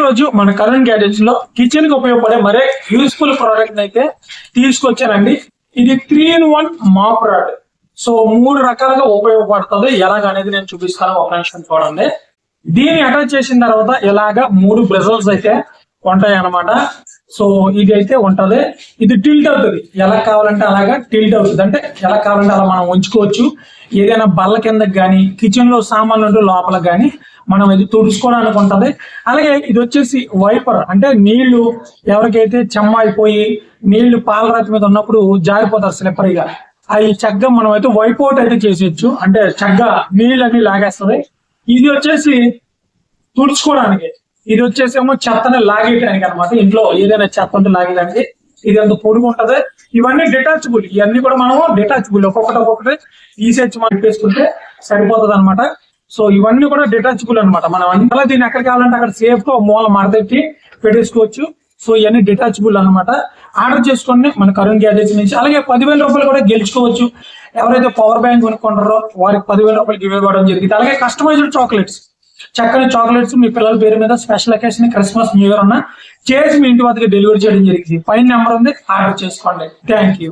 రోజు మన current gadgets లో కిచెన్ కి ఉపయోగపడే మరే యూస్ఫుల్ ప్రోడక్ట్ అయితే తీసుకొచ్చానండి. ఇది 3-in-1 మాప్ రాడ్. సో 3 రకాలుగా ఉపయోగపడుతుంది. ఎలాగనేది నేను చూపిస్తాను, ఒక నిమిషం చూడండి. దీన్ని అటాచ్ చేసిన తర్వాత ఇలాగా 3 బ్రజల్స్ అయితే ఉంటాయి అన్నమాట. సో ఇది అయితే ఉంటది. ఇది టిల్ట్ అవుతుంది, ఎలా కావాలంటే అలాగా టిల్ట్ అవుతుంది. అంటే ఎలా కావాలంటే అలా మనం ఉంచుకోవచ్చు. ఏదైనా బల్ల కిందకి కానీ, కిచెన్ లో సామాన్లు ఉంటే లోపల కానీ మనం ఇది తుడుచుకోవడానికి ఉంటది. అలాగే ఇది వచ్చేసి వైపర్, అంటే నీళ్లు ఎవరికైతే చెమ్మ అయిపోయి నీళ్లు పాలరాతి మీద ఉన్నప్పుడు జారిపోతారు స్లిప్పరీగా, అవి చక్కగా మనం అయితే వైప్ అవుట్ అయితే చేసేయచ్చు. అంటే చక్కగా నీళ్ళని లాగేస్తుంది. ఇది వచ్చేసి తుడుచుకోవడానికి, ఇది వచ్చేసేమో చెత్తని లాగేయడానికి అనమాట. ఇంట్లో ఏదైనా చెత్త ఉంటే లాగేయడానికి. ఇది అంత పొడుగు ఉంటది. ఇవన్నీ డిటాచబుల్, ఇవన్నీ కూడా మనము డిటాచబుల్, ఒక్కొక్కటి తీసేసి మనం వేసుకుంటే సరిపోతుంది అనమాట. సో ఇవన్నీ కూడా డిటాచబుల్ అనమాట. మనం అలా దీన్ని ఎక్కడ కావాలంటే అక్కడ సేఫ్ గా మూల మడతెట్టి పెట్టేసుకోవచ్చు. సో ఇవన్నీ డిటాచబుల్ అనమాట. ఆర్డర్ చేసుకోండి మన కరుణ్ గ్యాడ్జెట్స్ నుంచి. అలాగే 10,000 రూపాయలు కూడా గెలుచుకోవచ్చు. ఎవరైతే పవర్ బ్యాంక్ కొనుక్కుంటారో వారికి 10,000 రూపాయలు గివ్ ఇవ్వడం జరిగింది. అలాగే కస్టమైజ్డ్ చాక్లెట్స్, చక్కని చాక్లెట్స్ మీ పిల్లల పేరు మీద special occasion, Christmas, new year చేసి మీ ఇంటి వద్దకు డెలివరీ చేయడం జరిగింది. పైన నెంబర్ ఉంది, ఆర్డర్ చేసుకోండి. Thank you.